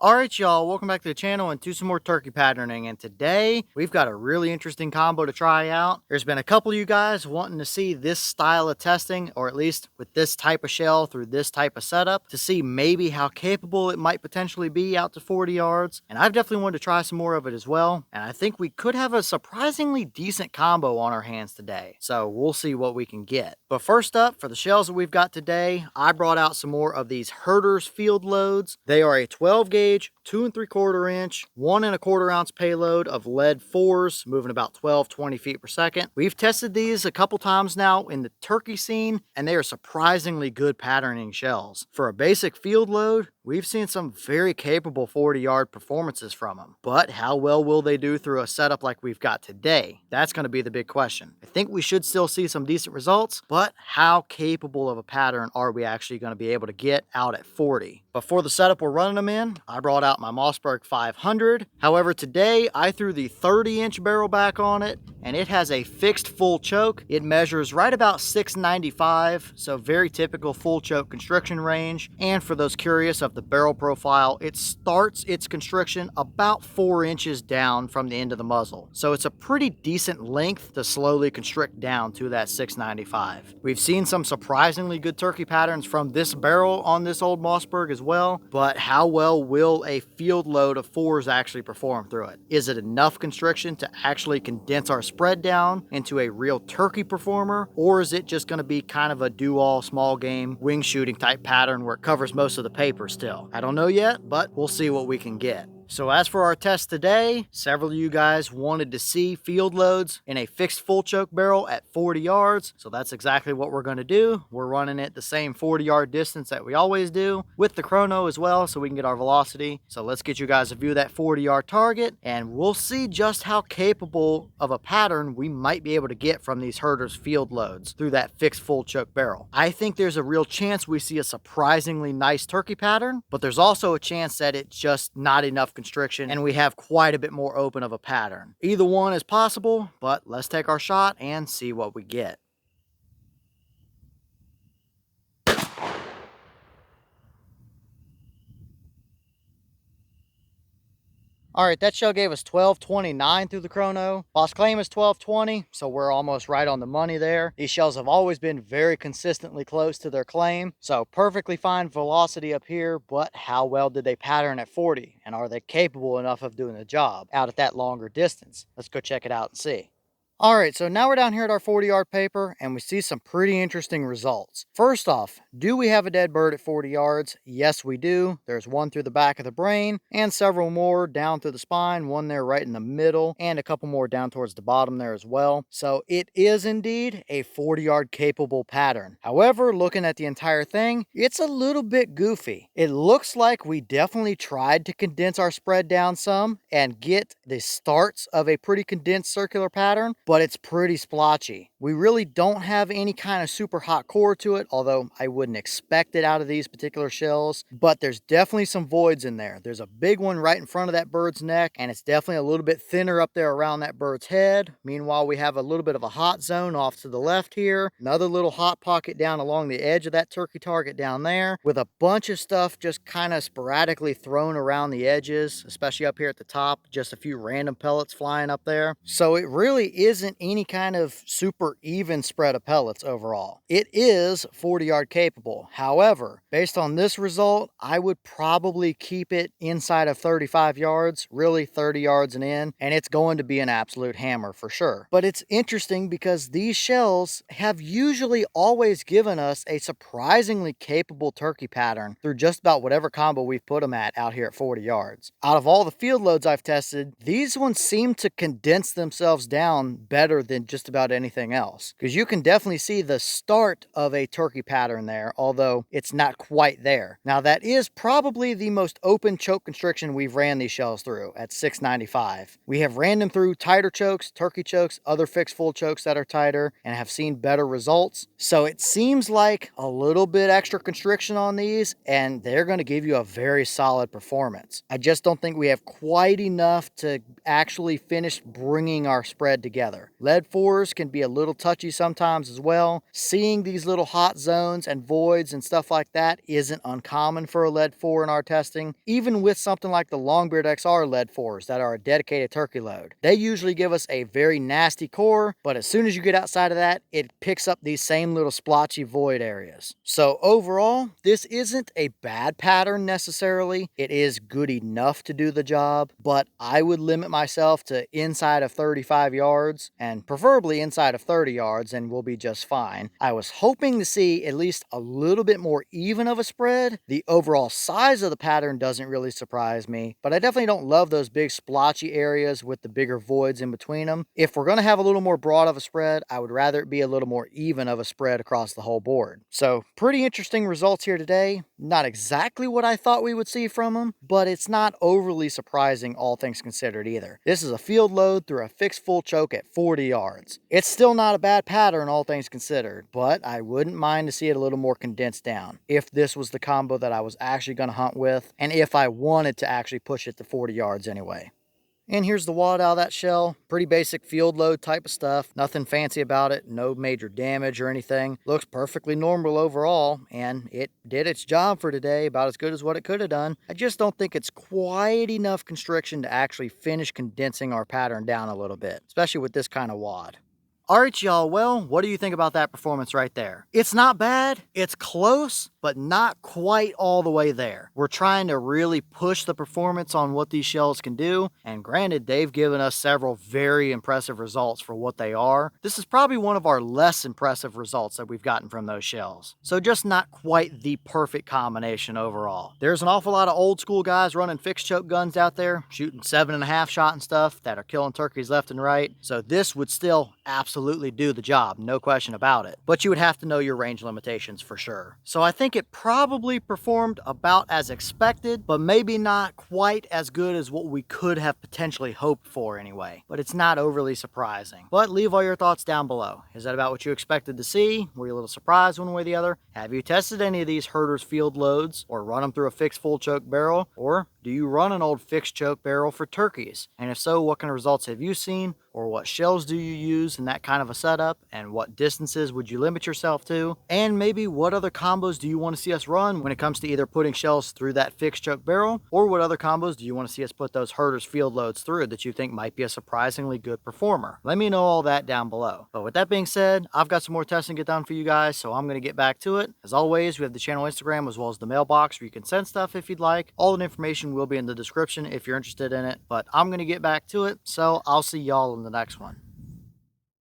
Alright y'all, welcome back to the channel and to some more turkey patterning, and today we've got a really interesting combo to try out. There's been a couple of you guys wanting to see this style of testing, or at least with this type of shell through this type of setup, to see maybe how capable it might potentially be out to 40 yards, and I've definitely wanted to try some more of it as well, and I think we could have a surprisingly decent combo on our hands today, so we'll see what we can get. But first up, for the shells that we've got today, I brought out some more of these Herter's field loads. They are a 12 gauge 2 3/4 inch, 1 1/4 ounce payload of lead 4s, moving about 12-20 feet per second. We've tested these a couple times now in the turkey scene, and they are surprisingly good patterning shells. For a basic field load, we've seen some very capable 40-yard performances from them. But how well will they do through a setup like we've got today? That's going to be the big question. I think we should still see some decent results, but how capable of a pattern are we actually going to be able to get out at 40? But for the setup we're running them in, I brought out my Mossberg 500. However, today I threw the 30-inch barrel back on it, and it has a fixed full choke. It measures right about 695, so very typical full choke constriction range. And for those curious of the barrel profile, it starts its constriction about 4 inches down from the end of the muzzle. So it's a pretty decent length to slowly constrict down to that 695. We've seen some surprisingly good turkey patterns from this barrel on this old Mossberg as well, but how well will a field load of 4s actually perform through it? Is it enough constriction to actually condense our spread down into a real turkey performer, or is it just going to be kind of a do-all small game wing shooting type pattern where it covers most of the paper still? I don't know yet, but we'll see what we can get. So as for our test today, several of you guys wanted to see field loads in a fixed full choke barrel at 40 yards. So that's exactly what we're going to do. We're running it the same 40-yard distance that we always do with the chrono as well, so we can get our velocity. So let's get you guys a view of that 40-yard target, and we'll see just how capable of a pattern we might be able to get from these Herter's field loads through that fixed full choke barrel. I think there's a real chance we see a surprisingly nice turkey pattern, but there's also a chance that it's just not enough constriction and we have quite a bit more open of a pattern. Either one is possible, but let's take our shot and see what we get. Alright, that shell gave us 12.29 through the chrono. Boss claim is 12.20, so we're almost right on the money there. These shells have always been very consistently close to their claim, so perfectly fine velocity up here, but how well did they pattern at 40? And are they capable enough of doing the job out at that longer distance? Let's go check it out and see. Alright, so now we're down here at our 40-yard paper, and we see some pretty interesting results. First off, do we have a dead bird at 40 yards? Yes, we do. There's one through the back of the brain, and several more down through the spine, one there right in the middle, and a couple more down towards the bottom there as well. So it is indeed a 40-yard capable pattern. However, looking at the entire thing, it's a little bit goofy. It looks like we definitely tried to condense our spread down some and get the starts of a pretty condensed circular pattern, but it's pretty splotchy. We really don't have any kind of super hot core to it, although I wouldn't expect it out of these particular shells, but there's definitely some voids in there. There's a big one right in front of that bird's neck, and it's definitely a little bit thinner up there around that bird's head. Meanwhile, we have a little bit of a hot zone off to the left here, another little hot pocket down along the edge of that turkey target down there, with a bunch of stuff just kind of sporadically thrown around the edges, especially up here at the top, just a few random pellets flying up there. So it really isn't any kind of super even spread of pellets overall. It is 40-yard capable. However, based on this result, I would probably keep it inside of 35 yards, really 30 yards and in, and it's going to be an absolute hammer for sure. But it's interesting because these shells have usually always given us a surprisingly capable turkey pattern through just about whatever combo we've put them at out here at 40 yards. Out of all the field loads I've tested, these ones seem to condense themselves down better than just about anything else, because you can definitely see the start of a turkey pattern there, although it's not quite there. Now that is probably the most open choke constriction we've ran these shells through at 695. We have ran them through tighter chokes, turkey chokes, other fixed full chokes that are tighter, and have seen better results. So it seems like a little bit extra constriction on these, and they're going to give you a very solid performance. I just don't think we have quite enough to actually finish bringing our spread together. other. Lead 4s can be a little touchy sometimes as well. Seeing these little hot zones and voids and stuff like that isn't uncommon for a lead 4 in our testing, even with something like the Longbeard XR lead 4s that are a dedicated turkey load. They usually give us a very nasty core, but as soon as you get outside of that, it picks up these same little splotchy void areas. So overall, this isn't a bad pattern necessarily. It is good enough to do the job, but I would limit myself to inside of 35 yards and preferably inside of 30 yards, and we'll be just fine. I was hoping to see at least a little bit more even of a spread. The overall size of the pattern doesn't really surprise me, but I definitely don't love those big splotchy areas with the bigger voids in between them. If we're going to have a little more broad of a spread, I would rather it be a little more even of a spread across the whole board. So pretty interesting results here today. Not exactly what I thought we would see from them, but it's not overly surprising all things considered either. This is a field load through a fixed full choke at 40 yards. It's still not a bad pattern all things considered, but I wouldn't mind to see it a little more condensed down if this was the combo that I was actually going to hunt with, and if I wanted to actually push it to 40 yards anyway. And here's the wad out of that shell. Pretty basic field load type of stuff. Nothing fancy about it. No major damage or anything. Looks perfectly normal overall. And it did its job for today. About as good as what it could have done. I just don't think it's quite enough constriction to actually finish condensing our pattern down a little bit. Especially with this kind of wad. Alright y'all, well, what do you think about that performance right there? It's not bad, it's close, but not quite all the way there. We're trying to really push the performance on what these shells can do, and granted, they've given us several very impressive results for what they are. This is probably one of our less impressive results that we've gotten from those shells. So just not quite the perfect combination overall. There's an awful lot of old school guys running fixed choke guns out there, shooting 7.5 shot and stuff that are killing turkeys left and right, so this would still absolutely do the job, no question about it. But you would have to know your range limitations for sure. So I think it probably performed about as expected, but maybe not quite as good as what we could have potentially hoped for anyway. But it's not overly surprising. But leave all your thoughts down below. Is that about what you expected to see? Were you a little surprised one way or the other? Have you tested any of these Herter's field loads or run them through a fixed full choke barrel? Or do you run an old fixed choke barrel for turkeys? And if so, what kind of results have you seen? Or what shells do you use in that kind of a setup? And what distances would you limit yourself to? And maybe what other combos do you want to see us run when it comes to either putting shells through that fixed choke barrel? Or what other combos do you want to see us put those Herter's field loads through that you think might be a surprisingly good performer? Let me know all that down below. But with that being said, I've got some more testing to get done for you guys, so I'm going to get back to it. As always, we have the channel Instagram as well as the mailbox where you can send stuff if you'd like. All the information will be in the description if you're interested in it, but I'm going to get back to it, so I'll see y'all in the next one.